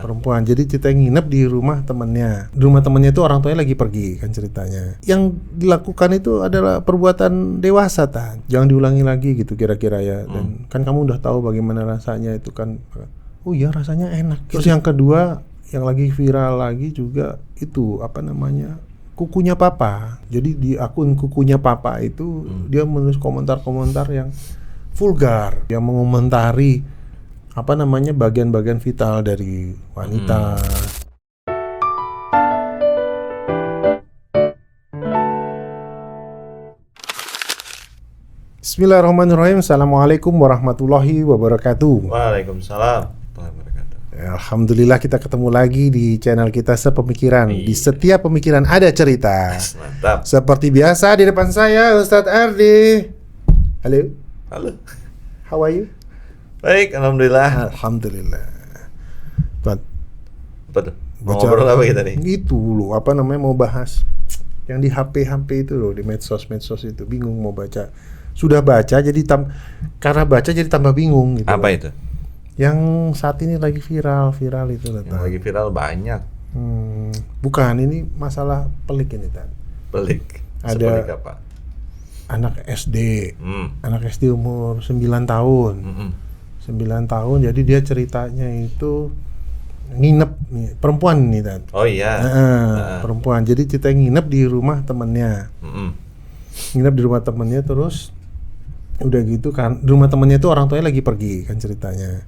perempuan. Jadi kita nginep di rumah temannya. Di rumah temannya itu orang tuanya lagi pergi kan ceritanya. Yang dilakukan itu adalah perbuatan dewasa Tan. Jangan diulangi lagi gitu kira-kira ya. Dan kan kamu udah tahu bagaimana rasanya itu kan. Oh iya rasanya enak. Terus yang kedua yang lagi viral lagi juga itu apa namanya? Kukunya papa. Jadi di akun kukunya papa itu dia menulis komentar-komentar yang vulgar, yang mengomentari apa namanya bagian-bagian vital dari wanita. Bismillahirrahmanirrahim. Assalamualaikum warahmatullahi wabarakatuh. Waalaikumsalam warahmatullahi wabarakatuh. Alhamdulillah kita ketemu lagi di channel kita Sepemikiran. Di setiap pemikiran ada cerita. Mantap. Seperti biasa di depan saya Ustadz Ardi. Halo. Halo. How are you? Baik, alhamdulillah. Alhamdulillah. Tuan, Apa tuh? Mau ngobrol apa kita nih? Itu loh, apa namanya mau bahas yang di HP itu loh, di medsos itu bingung mau baca. Sudah baca jadi karena baca jadi tambah bingung gitu. Apa loh. itu? Yang saat ini lagi viral itu loh. Yang lagi viral banyak. Bukan, ini masalah pelik ini Tan. Pelik. Ada Sepelik apa? Anak SD. Anak SD umur 9 tahun. 9 tahun, jadi dia ceritanya itu nginep nih, perempuan nih Tan. Oh iya. Perempuan. Jadi kita nginep di rumah temennya. Nginep di rumah temennya terus udah gitu kan, di rumah temennya itu orang tuanya lagi pergi kan ceritanya.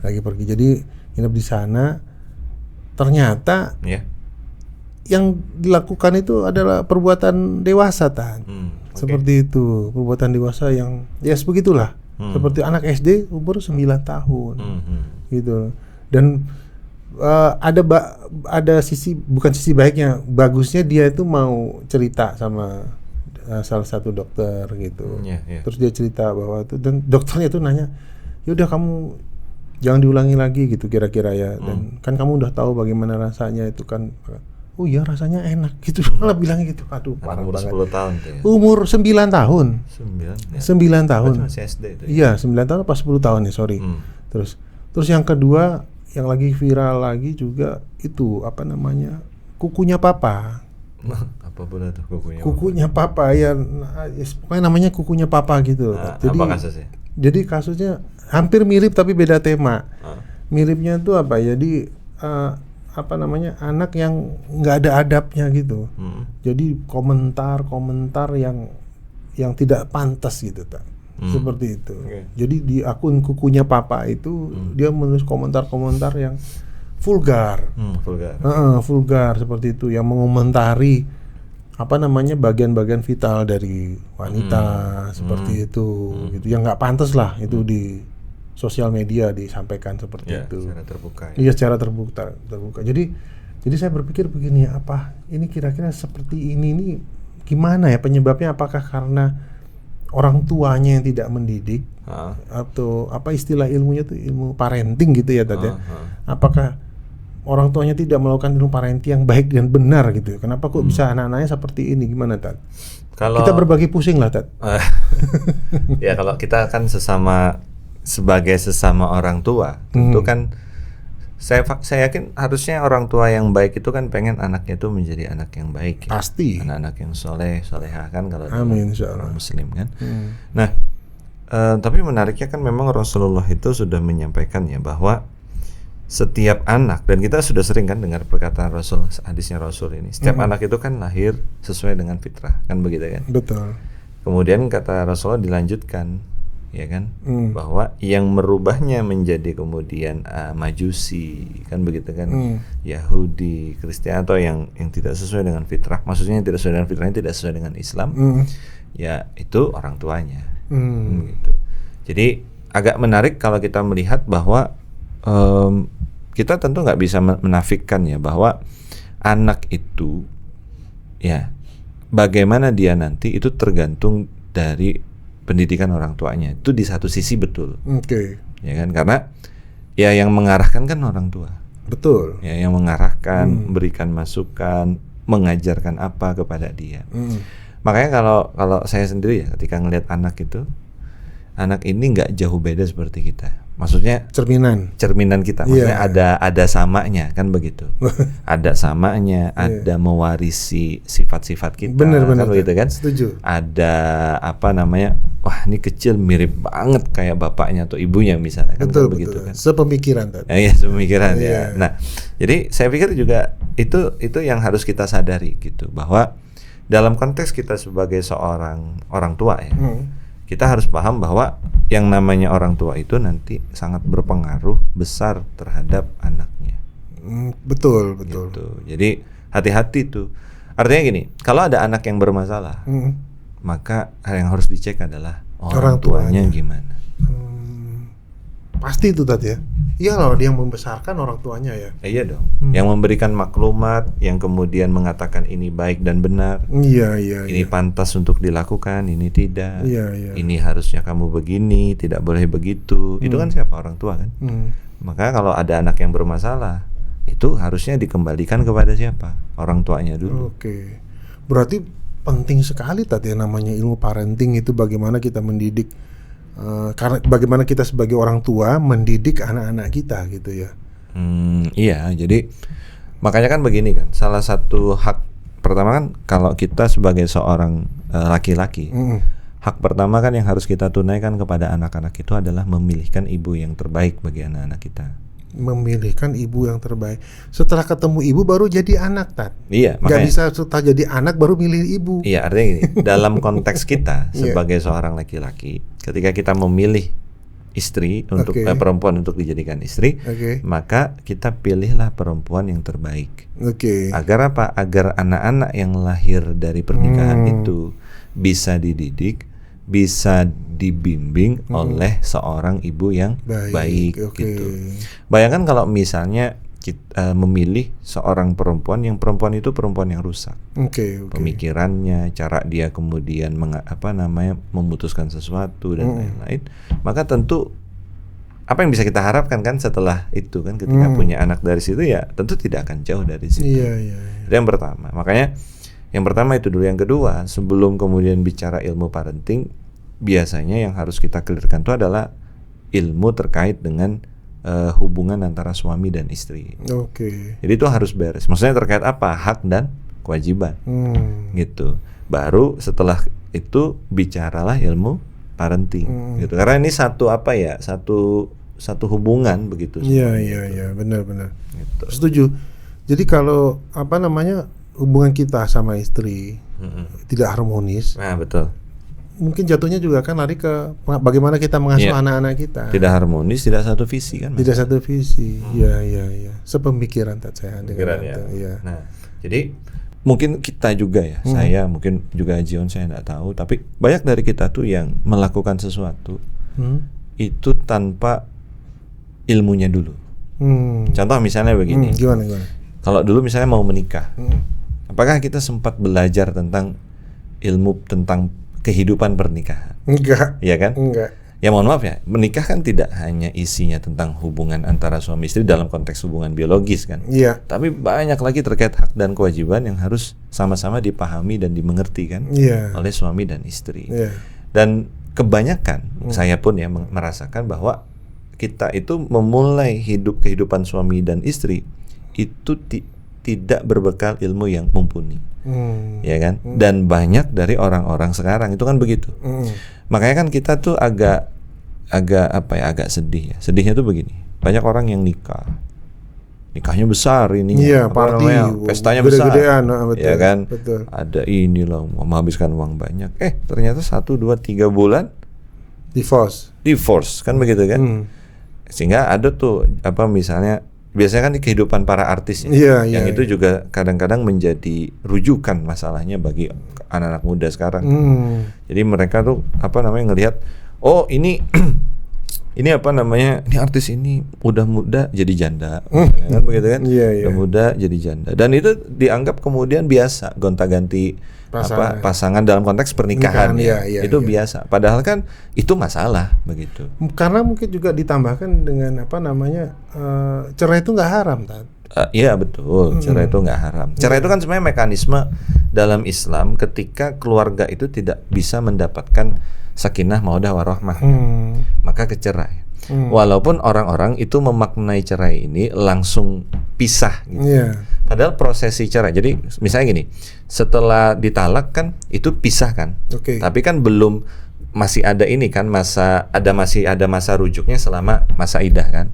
Lagi pergi. Jadi nginep di sana. Ternyata yang dilakukan itu adalah perbuatan dewasa Tan. Seperti itu, perbuatan dewasa yang ya sebegitulah. Seperti anak SD umur 9 tahun. Gitu. Dan ada sisi, bukan sisi baiknya, bagusnya dia itu mau cerita sama salah satu dokter gitu. Terus dia cerita bahwa itu, dan dokternya itu nanya, "Ya udah kamu jangan diulangi lagi gitu kira-kira ya." Dan kan kamu udah tahu bagaimana rasanya itu kan. Oh iya rasanya enak gitu. Malah bilangnya gitu. Aduh parah umur banget. 10 tahun tuh ya? Umur 9 tahun. 9 ya? 9 tahun. Masih SD itu ya? Iya 9 tahun apa 10 tahun ya sorry. Terus yang kedua yang lagi viral lagi juga itu apa namanya kukunya papa. Apa pula tuh kukunya? Kukunya papa ya, pokoknya namanya kukunya papa gitu. Jadi, apa kasusnya? Jadi kasusnya hampir mirip tapi beda tema. Miripnya tuh apa? Jadi apa namanya anak yang nggak ada adabnya gitu. Jadi komentar yang tidak pantas gitu tak. Seperti itu. Jadi di akun kukunya papa itu dia menulis komentar-komentar yang vulgar. Vulgar seperti itu, yang mengomentari apa namanya bagian-bagian vital dari wanita seperti itu gitu. Yang nggak pantas lah itu di sosial media disampaikan seperti itu. Secara terbuka. Iya, secara terbuka. Jadi saya berpikir begini, apa ini kira-kira seperti ini nih gimana ya penyebabnya? Apakah karena orang tuanya yang tidak mendidik atau apa istilah ilmunya tuh ilmu parenting gitu ya tadi? Apakah orang tuanya tidak melakukan ilmu parenting yang baik dan benar gitu? Kenapa kok bisa anak-anaknya seperti ini? Gimana Tat? Kalau kita berbagi pusing lah Tat. Ya kalau kita kan sebagai sesama orang tua, tentu kan saya yakin harusnya orang tua yang baik itu kan pengen anaknya itu menjadi anak yang baik ya. Pasti. Anak-anak yang solehah kan kalau Amin, orang Muslim kan. Nah, tapi menariknya kan memang Rasulullah itu sudah menyampaikan ya bahwa setiap anak, dan kita sudah sering kan dengar perkataan Rasul, hadisnya Rasul ini, setiap anak itu kan lahir sesuai dengan fitrah kan begitu kan. Betul. Kemudian kata Rasulullah dilanjutkan ya kan, bahwa yang merubahnya menjadi kemudian Majusi kan begitu kan, Yahudi, Kristen atau yang tidak sesuai dengan fitrah, maksudnya yang tidak sesuai dengan fitrahnya tidak sesuai dengan Islam, ya itu orang tuanya. Gitu. Jadi agak menarik kalau kita melihat bahwa kita tentu nggak bisa menafikan ya bahwa anak itu ya bagaimana dia nanti itu tergantung dari pendidikan orang tuanya. Itu di satu sisi betul. Ya kan, karena ya yang mengarahkan kan orang tua. Betul. Ya yang mengarahkan, memberikan masukan, mengajarkan apa kepada dia. Makanya kalau saya sendiri ya ketika ngelihat anak itu, anak ini nggak jauh beda seperti kita. maksudnya cerminan kita, maksudnya ada samanya kan begitu. Ada samanya, ada mewarisi sifat-sifat kita. Benar kan begitu kan? Setuju. Ada apa namanya? Wah, ini kecil mirip banget kayak bapaknya atau ibunya misalnya kan, betul, begitu betul. kan. Sepemikiran tadi. Iya, sepemikiran ya. Nah, jadi saya pikir juga itu yang harus kita sadari gitu, bahwa dalam konteks kita sebagai seorang orang tua ya. Kita harus paham bahwa yang namanya orang tua itu nanti sangat berpengaruh besar terhadap anaknya. Betul. Gitu. Jadi hati-hati tuh. Artinya gini, kalau ada anak yang bermasalah, maka yang harus dicek adalah orang tuanya gimana. Pasti itu tadi ya. Iya loh, dia yang membesarkan orang tuanya ya. Iya dong. Yang memberikan maklumat, yang kemudian mengatakan ini baik dan benar. Iya. Ini pantas untuk dilakukan, ini tidak. Iya. Ini harusnya kamu begini, tidak boleh begitu. Itu kan siapa? Orang tua kan. Maka kalau ada anak yang bermasalah, itu harusnya dikembalikan kepada siapa? Orang tuanya dulu. Oke. Berarti penting sekali tadi yang namanya ilmu parenting itu, bagaimana kita mendidik. Karena bagaimana kita sebagai orang tua mendidik anak-anak kita gitu ya. Iya, jadi makanya kan begini kan, salah satu hak pertama kan kalau kita sebagai seorang laki-laki, hak pertama kan yang harus kita tunaikan kepada anak-anak itu adalah memilihkan ibu yang terbaik bagi anak-anak kita. Memilihkan ibu yang terbaik. Setelah ketemu ibu baru jadi anak, Tat. Iya, makanya. Gak bisa setelah jadi anak baru milih ibu. Iya, artinya gini, dalam konteks kita sebagai seorang laki-laki, ketika kita memilih istri untuk perempuan untuk dijadikan istri, maka kita pilihlah perempuan yang terbaik. Agar apa? Agar anak-anak yang lahir dari pernikahan itu bisa dididik, bisa dibimbing oleh seorang ibu yang baik gitu. Bayangkan kalau misalnya kita memilih seorang perempuan yang itu perempuan yang rusak. Pemikirannya, cara dia kemudian memutuskan sesuatu dan lain-lain, maka tentu apa yang bisa kita harapkan kan setelah itu kan, ketika punya anak dari situ ya tentu tidak akan jauh dari situ. Itu yang pertama. Makanya yang pertama itu dulu. Yang kedua, sebelum kemudian bicara ilmu parenting, biasanya yang harus kita clearkan itu adalah ilmu terkait dengan hubungan antara suami dan istri. Jadi itu harus beres. Maksudnya terkait apa? Hak dan kewajiban. Gitu. Baru setelah itu bicaralah ilmu parenting. Gitu. Karena ini satu hubungan begitu. Iya, benar. Gitu. Setuju. Jadi kalau hubungan kita sama istri tidak harmonis. Nah, betul. Mungkin jatuhnya juga kan lari ke bagaimana kita mengasuh anak-anak kita. Tidak harmonis, tidak satu visi kan. Tidak satu visi. Iya. Sepemikiran saya dengan itu. Ya. Nah, jadi mungkin kita juga ya, saya mungkin juga Jion, saya tidak tahu, tapi banyak dari kita tuh yang melakukan sesuatu itu tanpa ilmunya dulu. Contoh misalnya begini. Gimana? Kalau dulu misalnya mau menikah, apakah kita sempat belajar tentang ilmu tentang kehidupan pernikahan? Enggak. Iya kan? Enggak. Ya mohon maaf ya, menikah kan tidak hanya isinya tentang hubungan antara suami istri dalam konteks hubungan biologis kan. Iya. Tapi banyak lagi terkait hak dan kewajiban yang harus sama-sama dipahami dan dimengerti kan oleh suami dan istri. Dan kebanyakan saya pun ya merasakan bahwa kita itu memulai kehidupan suami dan istri itu tidak berbekal ilmu yang mumpuni. Ya kan? Dan banyak dari orang-orang sekarang itu kan begitu. Makanya kan kita tuh agak sedih ya. Sedihnya tuh begini. Banyak orang yang nikahnya besar ini. Iya, party, pestanya besar. Betul, ya kan? Betul. Ada inilah menghabiskan uang banyak. Ternyata 1, 2, 3 bulan divorce kan begitu kan? Sehingga ada tuh misalnya biasanya kan di kehidupan para artis yang itu juga kadang-kadang menjadi rujukan masalahnya bagi anak-anak muda sekarang. Jadi mereka tuh ngelihat, oh ini ini artis ini udah muda jadi janda, kan begitu kan? Udah muda jadi janda, dan itu dianggap kemudian biasa gonta-ganti pasangan dalam konteks pernikahan itu biasa. Padahal kan itu masalah begitu. Karena mungkin juga ditambahkan dengan cerai itu nggak haram, Tat. Iya betul, cerai itu nggak haram. Cerai itu kan sebenarnya mekanisme dalam Islam ketika keluarga itu tidak bisa mendapatkan sakinah mawaddah warahmah, maka kecerai. Walaupun orang-orang itu memaknai cerai ini langsung pisah gitu. Padahal prosesi cerai. Jadi misalnya gini, setelah ditalak kan itu pisah kan. Tapi kan belum, masih ada ini kan masih ada masa rujuknya selama masa iddah kan.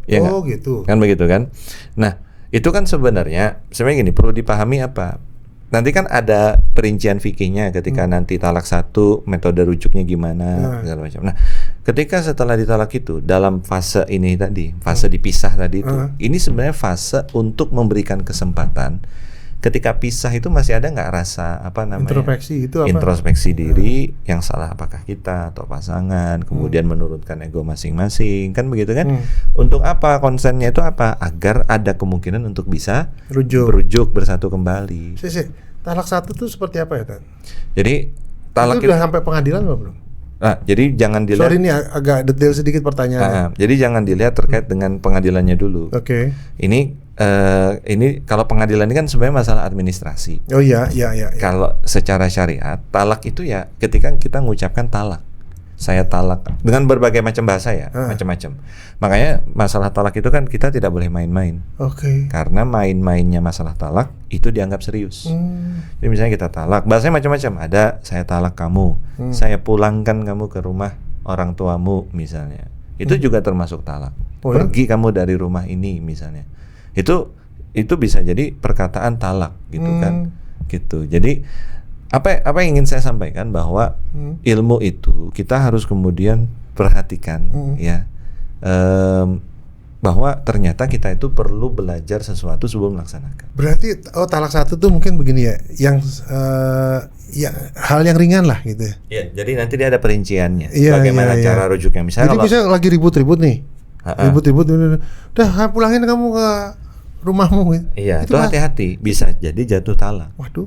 Ya gitu. Kan begitu kan. Nah, itu kan sebenarnya gini, perlu dipahami apa? Nanti kan ada perincian fikihnya ketika nanti talak 1, metode rujuknya gimana segala macam. Nah, ketika setelah ditalak itu dalam fase ini tadi, fase dipisah tadi itu, ini sebenarnya fase untuk memberikan kesempatan ketika pisah itu masih ada nggak rasa introspeksi diri, yang salah apakah kita atau pasangan, kemudian menurunkan ego masing-masing, kan begitu kan? Untuk apa konsennya itu apa? Agar ada kemungkinan untuk bisa berujuk bersatu kembali. Talak 1 itu seperti apa ya, Tan? Jadi talak itu udah sampai pengadilan belum? Jadi jangan dilihat. Sorry, ini agak detail sedikit pertanyaannya. Jadi jangan dilihat terkait dengan pengadilannya dulu. Ini kalau pengadilan ini kan sebenarnya masalah administrasi. Iya. Kalau secara syariat, talak itu ya ketika kita mengucapkan talak. Saya talak dengan berbagai macam bahasa ya, macam-macam. Makanya masalah talak itu kan kita tidak boleh main-main. Karena main-mainnya masalah talak itu dianggap serius. Jadi misalnya kita talak, bahasanya macam-macam. Ada saya talak kamu, saya pulangkan kamu ke rumah orang tuamu misalnya. Itu juga termasuk talak. Pergi kamu dari rumah ini misalnya. Itu bisa jadi perkataan talak gitu kan. Gitu. Jadi apa yang ingin saya sampaikan bahwa ilmu itu kita harus kemudian perhatikan ya, bahwa ternyata kita itu perlu belajar sesuatu sebelum melaksanakan. Berarti talak 1 tuh mungkin begini ya, yang ya hal yang ringan lah gitu ya. Ya, jadi nanti dia ada perinciannya bagaimana cara rujuknya. Misalnya jadi misalnya lagi ribut-ribut nih, udah pulangin kamu ke rumahmu gitu. Iya, itu hati-hati, bisa jadi jatuh talak. Waduh.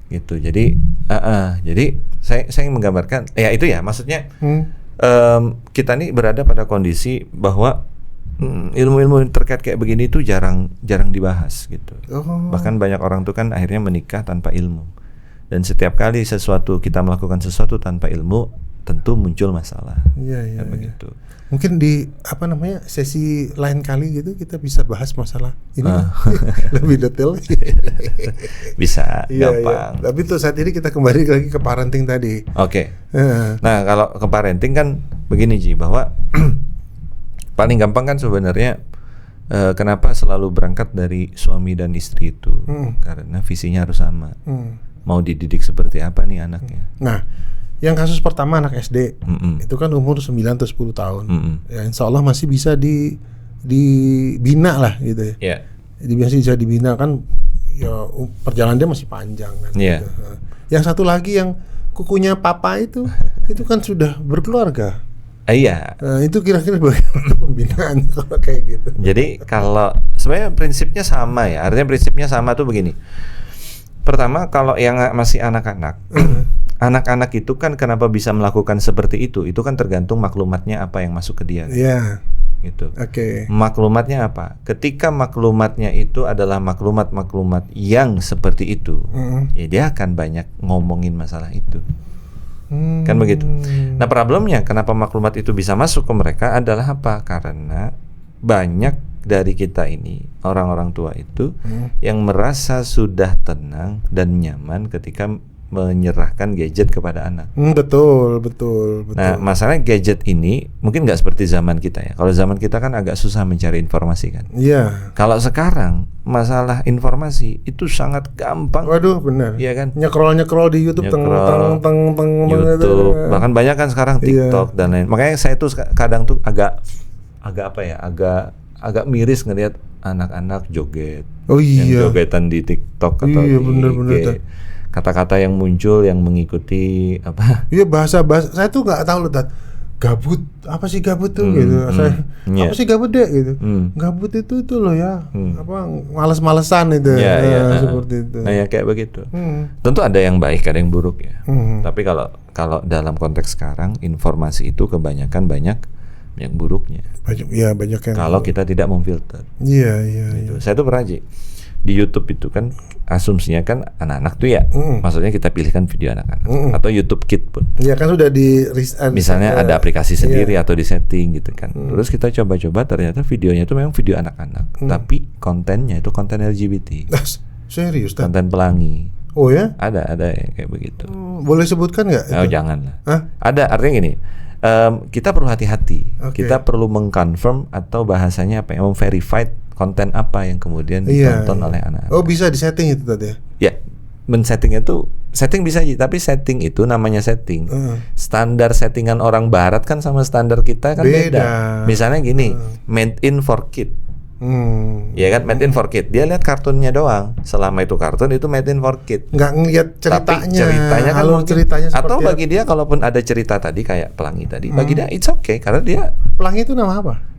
Gitu. Jadi saya ingin menggambarkan ya itu ya, maksudnya kita nih berada pada kondisi bahwa ilmu-ilmu terkait kayak begini itu jarang dibahas gitu. Bahkan banyak orang tuh kan akhirnya menikah tanpa ilmu. Dan setiap kali kita melakukan sesuatu tanpa ilmu, tentu muncul masalah. Iya. Begitu. Mungkin di sesi lain kali gitu kita bisa bahas masalah ini lebih detail. Bisa, gampang. Iya. Tapi tuh saat ini kita kembali lagi ke parenting tadi. Nah, kalau ke parenting kan begini Ji, bahwa paling gampang kan sebenarnya kenapa selalu berangkat dari suami dan istri itu, karena visinya harus sama. Mau dididik seperti apa nih anaknya. Nah, yang kasus pertama anak SD itu kan umur 9 atau 10 tahun. Ya insya Allah masih bisa dibina lah gitu ya. Masih bisa dibina kan, ya perjalanan dia masih panjang kan. Gitu. Yang satu lagi yang kukunya papa itu kan sudah berkeluarga. Itu kira-kira bagaimana pembinaan kalau kayak gitu. Jadi kalau sebenarnya prinsipnya sama ya. Artinya prinsipnya sama tuh begini. Pertama, kalau yang masih anak-anak, anak-anak itu kan kenapa bisa melakukan seperti itu kan tergantung maklumatnya apa yang masuk ke dia. Gitu. Maklumatnya apa? Ketika maklumatnya itu adalah maklumat yang seperti itu, ya dia akan banyak ngomongin masalah itu. Kan begitu. Nah, problemnya kenapa maklumat itu bisa masuk ke mereka adalah apa? Karena banyak dari kita ini, orang-orang tua itu yang merasa sudah tenang dan nyaman ketika menyerahkan gadget kepada anak. Betul. Nah, masalahnya gadget ini mungkin nggak seperti zaman kita ya. Kalau zaman kita kan agak susah mencari informasi kan. Kalau sekarang masalah informasi itu sangat gampang. Waduh, benar. Iya kan? Nyekrol di YouTube, YouTube. Bahkan banyak kan sekarang TikTok dan lain. Makanya saya tuh kadang tuh agak miris ngelihat anak-anak joget. Yang jogetan di TikTok atau di IG. Kata-kata yang muncul yang mengikuti apa? Iya, bahasa saya tuh nggak tahu loh, gabut. Apa sih gabut tuh gitu. Apa sih gabut deh gitu. Gabut itu loh ya. Apa males-malesan itu. Seperti itu. Nah, ya kayak begitu. Tentu ada yang baik, ada yang buruk ya. Tapi kalau dalam konteks sekarang informasi itu kebanyakan banyak buruknya. Banyak yang kalau kita tidak memfilter. Iya. Saya tuh pernah di YouTube itu kan asumsinya kan anak-anak tuh ya, maksudnya kita pilihkan video anak-anak atau YouTube Kids pun. Iya kan sudah di misalnya ada aplikasi sendiri atau di setting gitu kan. Terus kita coba-coba ternyata videonya itu memang video anak-anak, tapi kontennya itu konten LGBT. Serius? Konten pelangi. Oh ya? Ada ya, kayak begitu. Boleh sebutkan nggak? Oh jangan lah. Ada, artinya gini. Kita perlu hati-hati. Kita perlu mengconfirm atau bahasanya apa ya, memverified konten apa yang kemudian ditonton oleh anak-anak. Oh bisa disetting itu tadi ya? Ya, men-settingnya tuh setting bisa aja, tapi setting itu namanya setting. Standar settingan orang barat kan sama standar kita kan beda. Misalnya gini, made in for kid. Ya kan, made in for kid. Dia lihat kartunnya doang. Selama itu kartun itu made in for kid. Nggak ngeliat ceritanya. Tapi ceritanya kan mungkin, ceritanya atau bagi dia kalaupun ada cerita tadi kayak pelangi tadi, bagi dia it's okay karena dia pelangi itu nama apa?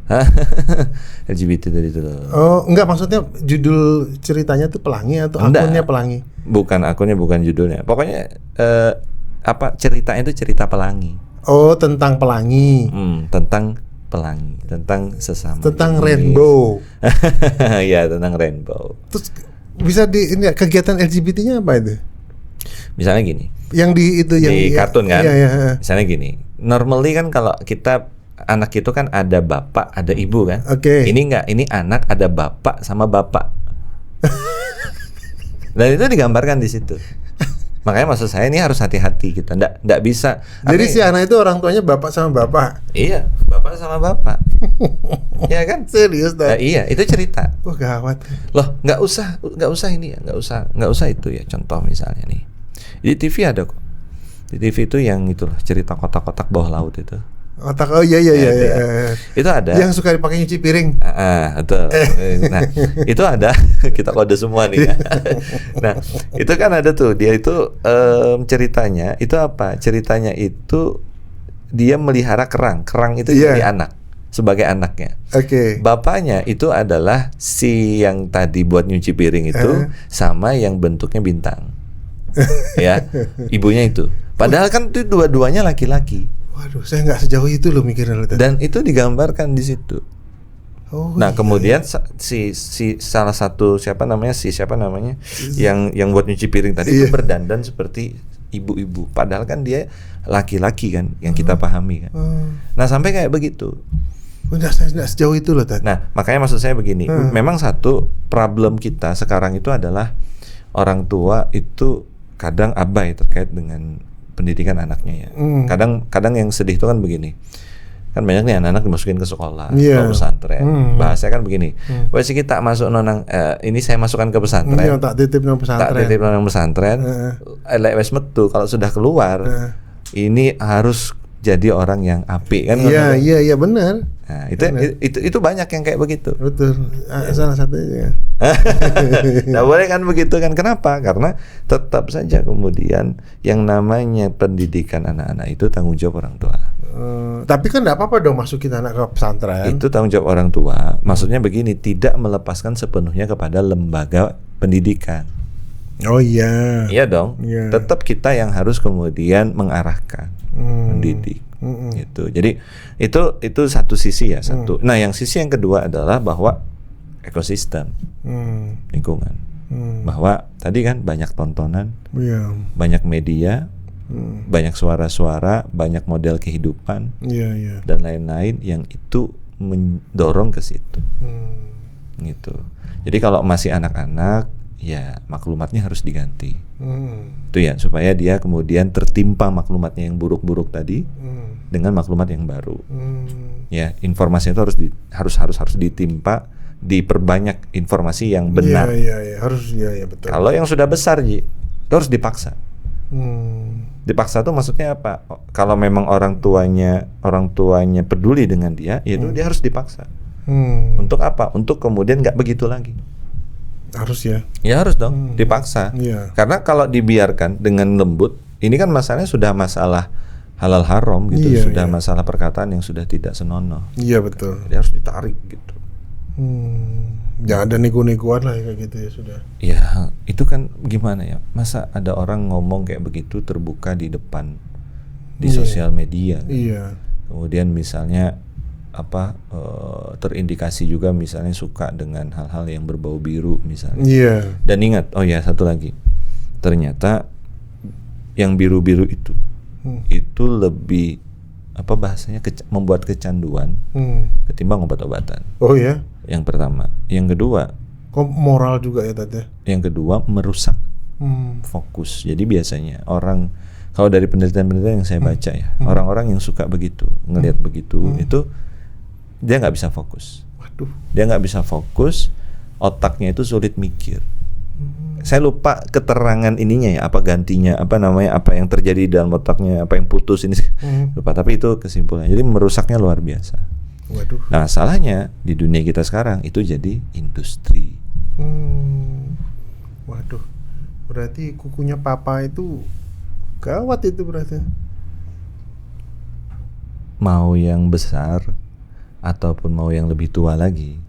LGBT tadi itu loh. Oh, enggak, maksudnya judul ceritanya tuh pelangi atau akunnya pelangi? Bukan akunnya, bukan judulnya. Pokoknya ceritanya itu cerita pelangi. Oh, tentang pelangi. Tentang pelangi, tentang sesama. Tentang rainbow. Ya, tentang rainbow. Terus bisa ini kegiatan LGBT-nya apa itu? Misalnya gini. Yang di kartun kan? Iya. Misalnya gini. Normally kan kalau kita anak itu kan ada bapak, ada ibu kan. Ini enggak, ini anak ada bapak sama bapak. Dan itu digambarkan di situ. Makanya maksud saya ini harus hati-hati kita. Nggak bisa. Jadi si anak itu orang tuanya bapak sama bapak. Iya, bapak sama bapak. Iya kan? Serius dah. Iya, itu cerita. Wah, gawat. Loh, nggak usah ini ya, nggak usah itu ya. Contoh misalnya nih. Di TV ada kok. Di TV itu yang itulah cerita kotak-kotak bawah laut itu. Otak, oh iya. Itu ada. Yang suka dipakai nyuci piring. Betul. Nah, itu ada. Kita kode semua nih ya. Nah, itu kan ada tuh. Dia itu ceritanya itu apa? Ceritanya itu dia melihara kerang. Kerang itu jadi anak, sebagai anaknya. Bapaknya itu adalah si yang tadi buat nyuci piring itu sama yang bentuknya bintang. Ya, ibunya itu. Padahal kan itu dua-duanya laki-laki. Waduh, saya nggak sejauh itu loh mikirnya. Dan itu digambarkan di situ. Nah, kemudian si salah satu siapa namanya yang buat nyuci piring tadi itu berdandan seperti ibu-ibu. Padahal kan dia laki-laki kan yang kita pahami kan. Nah, sampai kayak begitu. Nggak sejauh itu loh tadi. Nah, makanya maksud saya begini. Memang satu problem kita sekarang itu adalah orang tua itu kadang abai terkait dengan pendidikan anaknya ya. Kadang yang sedih itu kan begini. Kan banyak nih anak-anak dimasukin ke sekolah atau pesantren. Bahasanya kan begini. Wes kita masuk nonang ini saya masukkan ke pesantren. Tak titip nang pesantren. Elek wes metu kalau sudah keluar ini harus jadi orang yang apik kan. Iya benar. Nah, itu banyak yang kayak begitu. Betul. Salah satunya. Nah, boleh kan begitu kan? Kenapa? Karena tetap saja kemudian yang namanya pendidikan anak-anak itu tanggung jawab orang tua. Tapi kan enggak apa-apa dong masukin anak ke pesantren. Itu tanggung jawab orang tua. Maksudnya begini, tidak melepaskan sepenuhnya kepada lembaga pendidikan. Oh iya. Iya dong. Tetap kita yang harus kemudian mengarahkan, mendidik. Gitu. Jadi itu satu sisi ya, satu. Nah, yang sisi yang kedua adalah bahwa ekosistem lingkungan. Bahwa tadi kan banyak tontonan, banyak media, banyak suara-suara, banyak model kehidupan, dan lain-lain yang itu mendorong ke situ. Gitu. Jadi kalau masih anak-anak, ya maklumatnya harus diganti. Itu ya, supaya dia kemudian tertimpa maklumatnya yang buruk-buruk tadi dengan maklumat yang baru. Ya, informasinya itu harus ditimpa, diperbanyak informasi yang benar. Iya, harus betul. Kalau yang sudah besar, itu harus dipaksa. Dipaksa tuh maksudnya apa? Kalau memang orang tuanya peduli dengan dia, itu dia harus dipaksa. Untuk apa? Untuk kemudian nggak begitu lagi. Harus ya? Ya harus dong, dipaksa. Karena kalau dibiarkan dengan lembut, ini kan masalahnya sudah masalah halal haram gitu, sudah masalah perkataan yang sudah tidak senonoh. Iya betul. Jadi harus ditarik gitu. Jangan ada nego-negoan lah kayak gitu ya sudah. Ya itu kan gimana ya? Masa ada orang ngomong kayak begitu terbuka di depan di sosial media. Kan? Iya. Kemudian misalnya terindikasi juga misalnya suka dengan hal-hal yang berbau biru misalnya. Iya. Dan ingat, satu lagi, ternyata yang biru-biru itu lebih bahasanya membuat kecanduan ketimbang obat-obatan. Oh ya. Yang pertama, yang kedua, moral juga ya tadi. Yang kedua, merusak fokus. Jadi biasanya orang, kalau dari penelitian-penelitian yang saya baca ya, orang-orang yang suka begitu, ngelihat begitu, itu dia nggak bisa fokus. Waduh. Dia nggak bisa fokus, otaknya itu sulit mikir. Saya lupa keterangan ininya ya, apa gantinya, apa yang terjadi dalam otaknya, apa yang putus ini, lupa. Tapi itu kesimpulannya. Jadi merusaknya luar biasa. Waduh. Nah, masalahnya di dunia kita sekarang itu jadi industri. Waduh. Berarti kukunya papa itu gawat itu berarti. Mau yang besar ataupun mau yang lebih tua lagi,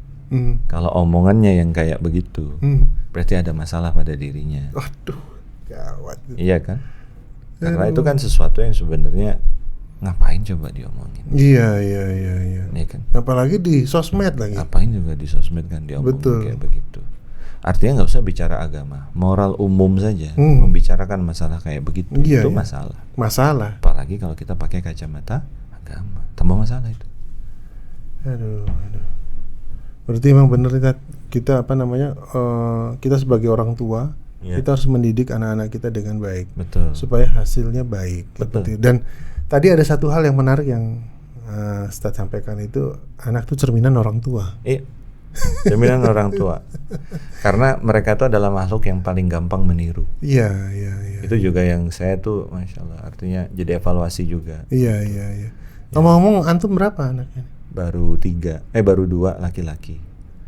kalau omongannya yang kayak begitu, berarti ada masalah pada dirinya. Waduh, gawat. Iya kan? Karena itu kan sesuatu yang sebenarnya ngapain coba diomongin? Iya. Iya kan? Apalagi di sosmed lagi. Ngapain juga di sosmed kan diomongin kayak begitu. Artinya nggak usah bicara agama, moral umum saja membicarakan masalah kayak begitu itu masalah. Masalah. Apalagi kalau kita pakai kacamata agama, tambah masalah itu. Aduh. Berarti emang bener kita kita sebagai orang tua, kita harus mendidik anak-anak kita dengan baik. Betul. Supaya hasilnya baik. Betul. Dan tadi ada satu hal yang menarik yang Ustaz sampaikan itu, anak itu cerminan orang tua. Iya. Cerminan orang tua. Karena mereka itu adalah makhluk yang paling gampang meniru. Iya. Itu juga yang saya tuh, masya Allah, artinya jadi evaluasi juga. Iya. Ngomong-ngomong, antum berapa anaknya? Baru 2 laki-laki.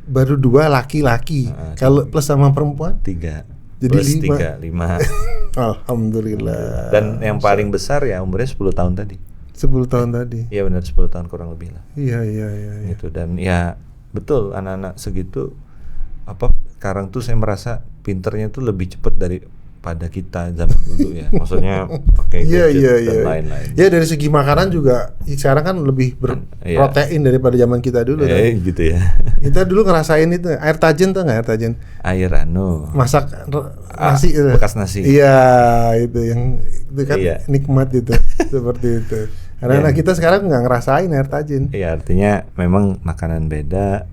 Baru 2 laki-laki. Kalau plus sama perempuan? 3. Jadi plus 5. 5. Alhamdulillah. Dan yang paling besar ya umurnya 10 tahun tadi. 10 tahun tadi. Iya benar, 10 tahun kurang lebih lah. Iya. Gitu. Dan ya betul, anak-anak segitu sekarang tuh saya merasa pinternya tuh lebih cepat daripada kita zaman dulu ya. Maksudnya pakai gadget dan lain-lain. Ya dari segi makanan juga sekarang kan lebih berprotein daripada zaman kita dulu. Gitu ya. Kita dulu ngerasain itu air tajen tuh nggak air tajen? Air masak nasi itu. Bekas nasi. Iya, itu kan nikmat itu. Seperti itu. Karena anak kita sekarang nggak ngerasain air tajen. Iya, artinya memang makanan beda,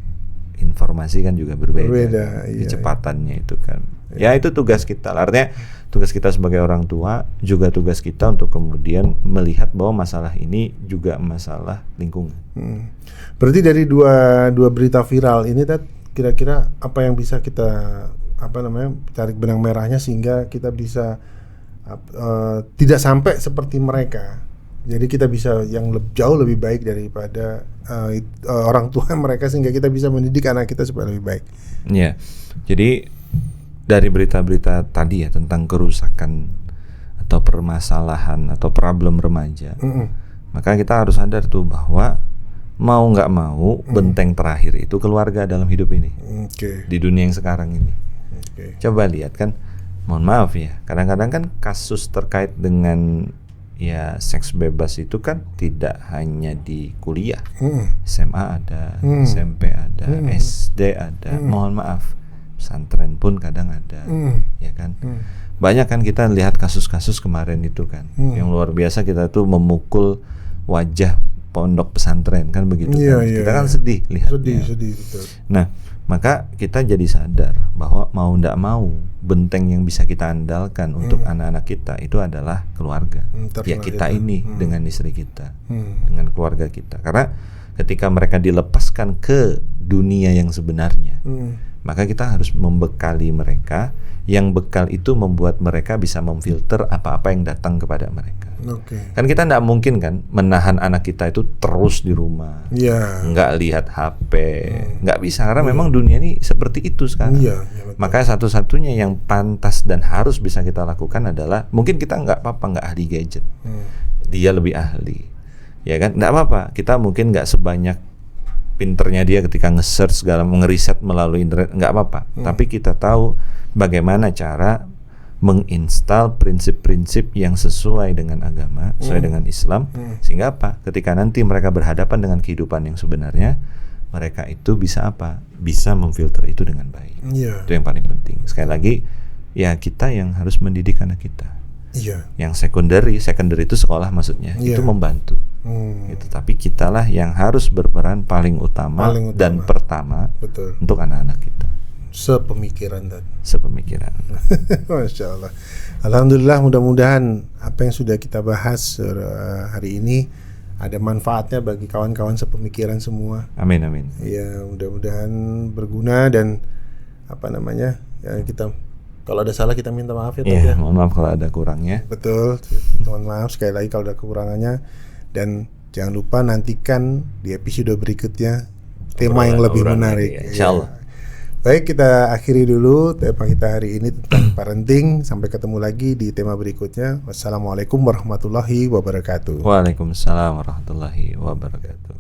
informasi kan juga berbeda. Kecepatannya itu kan. Ya itu tugas kita. Artinya tugas kita sebagai orang tua, juga tugas kita untuk kemudian melihat bahwa masalah ini juga masalah lingkungan. Berarti dari dua berita viral ini, kira-kira apa yang bisa kita tarik benang merahnya sehingga kita bisa tidak sampai seperti mereka. Jadi kita bisa yang jauh lebih baik daripada orang tua mereka, sehingga kita bisa mendidik anak kita supaya lebih baik. Iya. Jadi dari berita-berita tadi ya tentang kerusakan atau permasalahan atau problem remaja, maka kita harus sadar tuh bahwa mau nggak mau benteng terakhir itu keluarga dalam hidup ini. Di dunia yang sekarang ini. Coba lihat kan, mohon maaf ya, kadang-kadang kan kasus terkait dengan ya seks bebas itu kan tidak hanya di kuliah, SMA ada, SMP ada, SD ada, mohon maaf, pesantren pun kadang ada, ya kan. Banyak kan kita lihat kasus-kasus kemarin itu kan, yang luar biasa, kita tuh memukul wajah pondok pesantren kan begitu kan. Kita kan sedih lihatnya. Sedih betul. Nah, maka kita jadi sadar bahwa mau ndak mau benteng yang bisa kita andalkan untuk anak-anak kita itu adalah keluarga. Ya kita ini dengan istri kita, dengan keluarga kita. Karena ketika mereka dilepaskan ke dunia yang sebenarnya, maka kita harus membekali mereka, yang bekal itu membuat mereka bisa memfilter apa-apa yang datang kepada mereka. Kan kita nggak mungkin kan menahan anak kita itu terus di rumah, nggak lihat HP, nggak bisa, karena memang dunia ini seperti itu sekarang. Maka satu-satunya yang pantas dan harus bisa kita lakukan adalah, mungkin kita nggak apa-apa nggak ahli gadget, dia lebih ahli, ya kan, nggak apa-apa, kita mungkin nggak sebanyak pinternya dia ketika nge-search segala, ngeriset melalui internet, nggak apa-apa. Tapi kita tahu bagaimana cara menginstal prinsip-prinsip yang sesuai dengan agama, sesuai dengan Islam, sehingga apa? Ketika nanti mereka berhadapan dengan kehidupan yang sebenarnya, mereka itu bisa apa? Bisa memfilter itu dengan baik. Itu yang paling penting. Sekali lagi, ya kita yang harus mendidik anak kita. Yang secondary itu sekolah maksudnya, itu membantu. Gitu. Tapi kitalah yang harus berperan paling utama dan pertama untuk anak-anak kita. Sepemikiran. Masya Allah. Alhamdulillah, mudah-mudahan apa yang sudah kita bahas hari ini ada manfaatnya bagi kawan-kawan sepemikiran semua. Amin. Ya, mudah-mudahan berguna dan ya kita, kalau ada salah kita minta maaf ya. Mohon maaf kalau ada kurangnya. Betul, mohon maaf sekali lagi kalau ada kekurangannya, dan jangan lupa nantikan di episode berikutnya tema yang lebih menarik. Insyaallah. Baik, kita akhiri dulu tema kita hari ini tentang parenting. Sampai ketemu lagi di tema berikutnya. Wassalamualaikum warahmatullahi wabarakatuh. Waalaikumsalam warahmatullahi wabarakatuh.